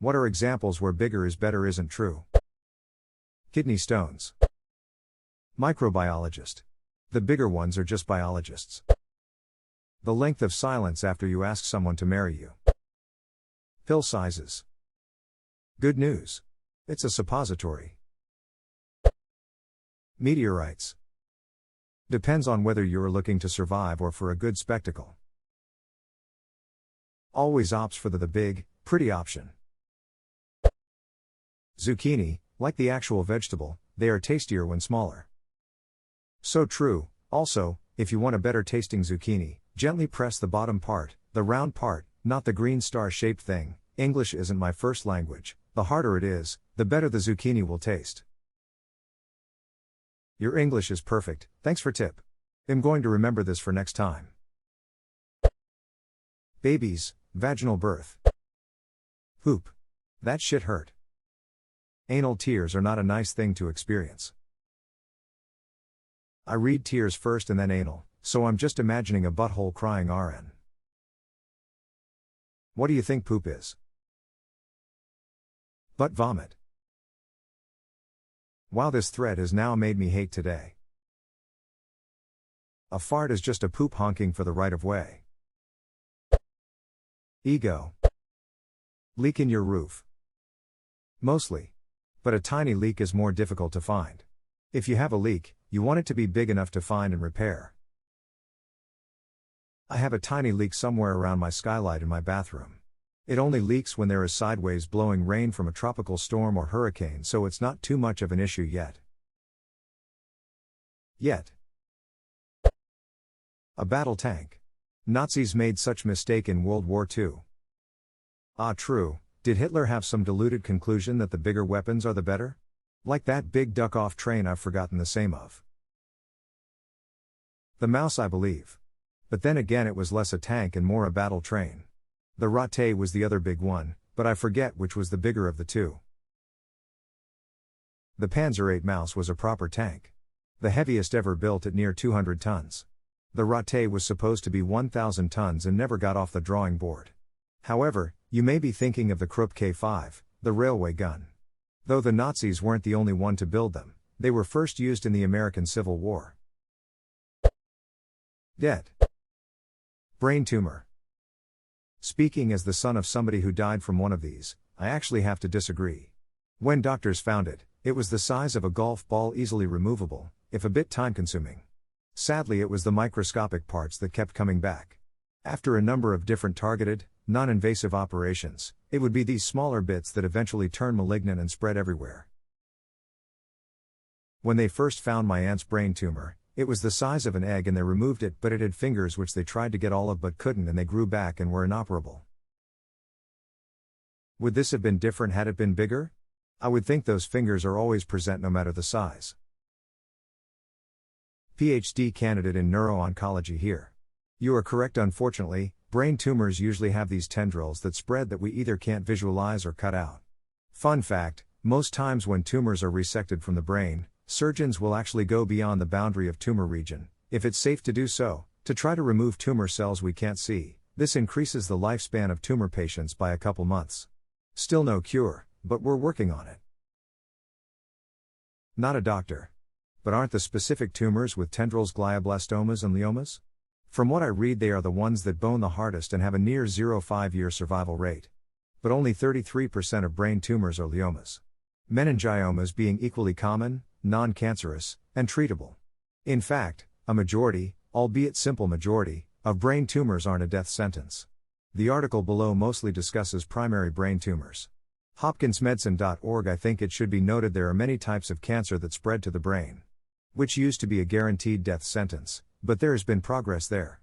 What are examples where bigger is better isn't true? Kidney stones. Microbiologist. The bigger ones are just biologists. The length of silence after you ask someone to marry you. Pill sizes. Good news. It's a suppository. Meteorites. Depends on whether you're looking to survive or for a good spectacle. Always opts for the big, pretty option. Zucchini, like the actual vegetable, they are tastier when smaller. So true. Also, if you want a better tasting zucchini, gently press the bottom part, the round part, not the green star-shaped thing. English isn't my first language. The harder it is, the better the zucchini will taste. Your English is perfect, thanks for tip. I'm going to remember this for next time. Babies, vaginal birth. Poop. That shit hurt. Anal tears are not a nice thing to experience. I read tears first and then anal, so I'm just imagining a butthole crying RN. What do you think poop is? Butt vomit. Wow, this thread has now made me hate today. A fart is just a poop honking for the right of way. Ego. Leak in your roof. Mostly. But a tiny leak is more difficult to find. If you have a leak, you want it to be big enough to find and repair. I have a tiny leak somewhere around my skylight in my bathroom. It only leaks when there is sideways blowing rain from a tropical storm or hurricane, so it's not too much of an issue yet. A battle tank. Nazis made such mistake in World War II. Ah, true. Did Hitler have some deluded conclusion that the bigger weapons are the better? Like that big duck-off train I've forgotten the same of. The mouse, I believe. But then again, it was less a tank and more a battle train. The ratte was the other big one, but I forget which was the bigger of the two. The Panzer VIII Mouse was a proper tank. The heaviest ever built at near 200 tons. The ratte was supposed to be 1,000 tons and never got off the drawing board. However, you may be thinking of the Krupp K5, the railway gun. Though the Nazis weren't the only one to build them, they were first used in the American Civil War. Dead. Brain tumor. Speaking as the son of somebody who died from one of these, I actually have to disagree. When doctors found it, it was the size of a golf ball, easily removable, if a bit time-consuming. Sadly, it was the microscopic parts that kept coming back. After a number of different targeted, non-invasive operations, it would be these smaller bits that eventually turn malignant and spread everywhere. When they first found my aunt's brain tumor, it was the size of an egg and they removed it, but it had fingers which they tried to get all of but couldn't, and they grew back and were inoperable. Would this have been different had it been bigger? I would think those fingers are always present no matter the size. PhD candidate in neuro-oncology here. You are correct. Unfortunately, brain tumors usually have these tendrils that spread that we either can't visualize or cut out. Fun fact, most times when tumors are resected from the brain, surgeons will actually go beyond the boundary of tumor region, if it's safe to do so, to try to remove tumor cells we can't see. This increases the lifespan of tumor patients by a couple months. Still no cure, but we're working on it. Not a doctor. But aren't the specific tumors with tendrils glioblastomas and gliomas? From what I read, they are the ones that bone the hardest and have a near 0.5-year survival rate. But only 33% of brain tumors are gliomas. Meningiomas being equally common, non-cancerous, and treatable. In fact, a majority, albeit simple majority, of brain tumors aren't a death sentence. The article below mostly discusses primary brain tumors. HopkinsMedicine.org. I think it should be noted there are many types of cancer that spread to the brain, which used to be a guaranteed death sentence, but there has been progress there.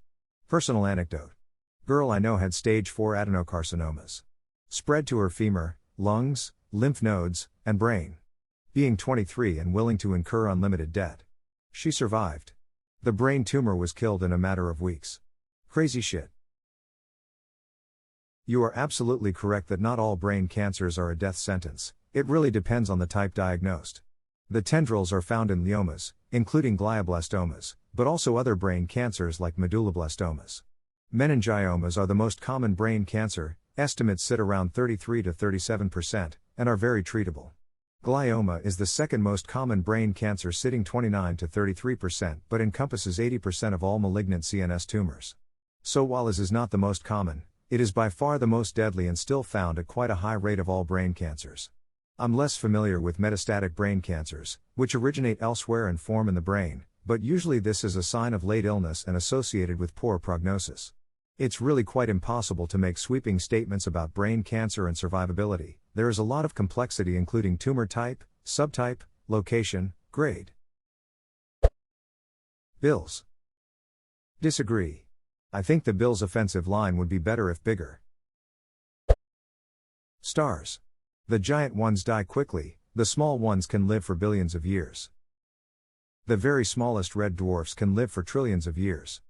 Personal anecdote. Girl I know had stage 4 adenocarcinomas. Spread to her femur, lungs, lymph nodes, and brain. Being 23 and willing to incur unlimited debt, she survived. The brain tumor was killed in a matter of weeks. Crazy shit. You are absolutely correct that not all brain cancers are a death sentence. It really depends on the type diagnosed. The tendrils are found in gliomas, including glioblastomas, but also other brain cancers like medulloblastomas. Meningiomas are the most common brain cancer, Estimates sit around 33 to 37%, and are very treatable. Glioma is the second most common brain cancer, sitting 29 to 33%, but encompasses 80% of all malignant CNS tumors. So while this is not the most common, it is by far the most deadly and still found at quite a high rate of all brain cancers. I'm less familiar with metastatic brain cancers, which originate elsewhere and form in the brain, but usually this is a sign of late illness and associated with poor prognosis. It's really quite impossible to make sweeping statements about brain cancer and survivability. There is a lot of complexity, including tumor type, subtype, location, grade. Bills. Disagree. I think the Bills' offensive line would be better if bigger. Stars. The giant ones die quickly, the small ones can live for billions of years. The very smallest red dwarfs can live for trillions of years.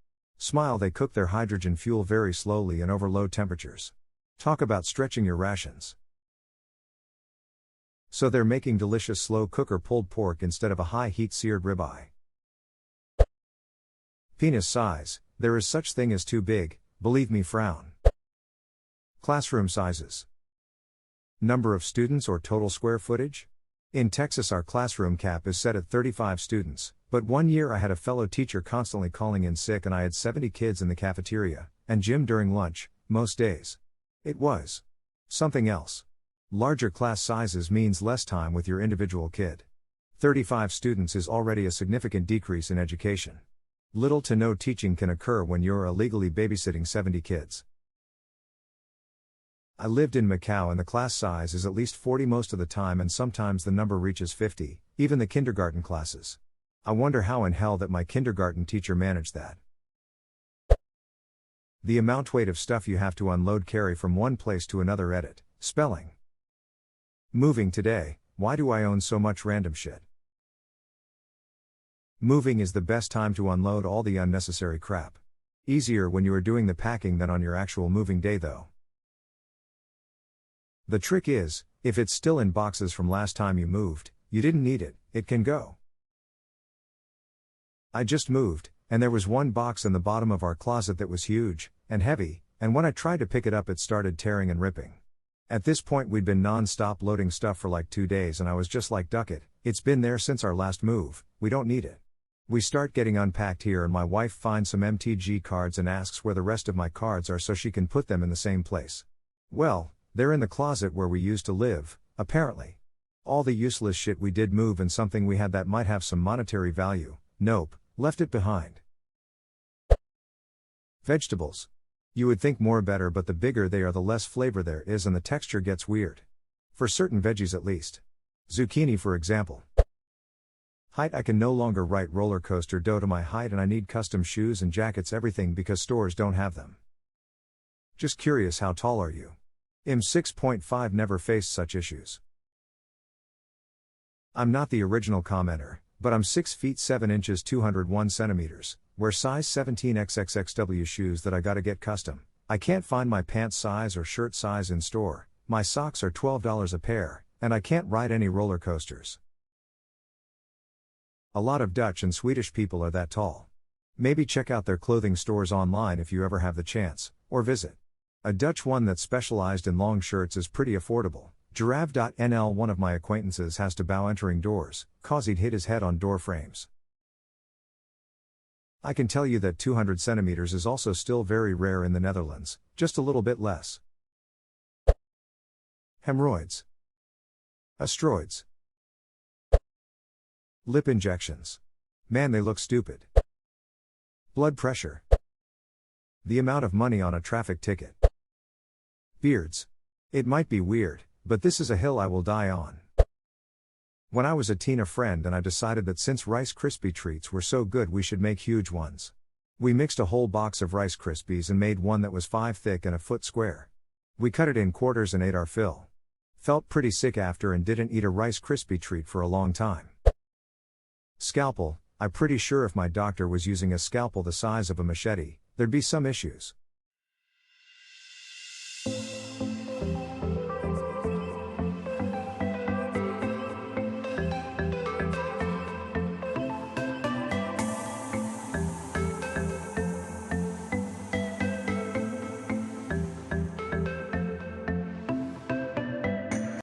Smile, they cook their hydrogen fuel very slowly and over low temperatures. Talk about stretching your rations. So they're making delicious slow cooker pulled pork instead of a high heat seared ribeye. Penis size. There is such thing as too big, believe me, frown. Classroom sizes. Number of students or total square footage? In Texas our classroom cap is set at 35 students, but one year I had a fellow teacher constantly calling in sick and I had 70 kids in the cafeteria, and gym during lunch, most days. It was something else. Larger class sizes means less time with your individual kid. 35 students is already a significant decrease in education. Little to no teaching can occur when you're illegally babysitting 70 kids. I lived in Macau and the class size is at least 40 most of the time, and sometimes the number reaches 50, even the kindergarten classes. I wonder how in hell that my kindergarten teacher managed that. The amount weight of stuff you have to unload, carry from one place to another. Edit. Spelling. Moving today, why do I own so much random shit? Moving is the best time to unload all the unnecessary crap. Easier when you are doing the packing than on your actual moving day though. The trick is, if it's still in boxes from last time you moved, you didn't need it, it can go. I just moved, and there was one box in the bottom of our closet that was huge and heavy, and when I tried to pick it up it started tearing and ripping. At this point we'd been non-stop loading stuff for like 2 days and I was just like, duck it, it's been there since our last move, we don't need it. We start getting unpacked here and my wife finds some MTG cards and asks where the rest of my cards are so she can put them in the same place. Well, they're in the closet where we used to live, apparently. All the useless shit we did move and something we had that might have some monetary value, nope, left it behind. Vegetables. You would think more better, but the bigger they are the less flavor there is and the texture gets weird. For certain veggies at least. Zucchini for example. Height. I can no longer write roller coaster dough to my height and I need custom shoes and jackets, everything, because stores don't have them. Just curious, how tall are you? I'm 6.5, never faced such issues. I'm not the original commenter, but I'm 6 feet 7 inches 201 centimeters, wear size 17 XXXW shoes that I gotta get custom. I can't find my pants size or shirt size in store, my socks are $12 a pair, and I can't ride any roller coasters. A lot of Dutch and Swedish people are that tall. Maybe check out their clothing stores online if you ever have the chance, or visit. A Dutch one that specialized in long shirts is pretty affordable. Giraffe.nl. One of my acquaintances has to bow entering doors, cause he'd hit his head on door frames. I can tell you that 200 centimeters is also still very rare in the Netherlands, just a little bit less. Hemorrhoids. Asteroids. Lip injections. Man, they look stupid. Blood pressure. The amount of money on a traffic ticket. Beards. It might be weird, but this is a hill I will die on. When I was a teen, a friend and I decided that since Rice Krispie treats were so good we should make huge ones. We mixed a whole box of Rice Krispies and made one that was 5 thick and a foot square. We cut it in quarters and ate our fill. Felt pretty sick after and didn't eat a Rice Krispie treat for a long time. Scalpel. I'm pretty sure if my doctor was using a scalpel the size of a machete, there'd be some issues.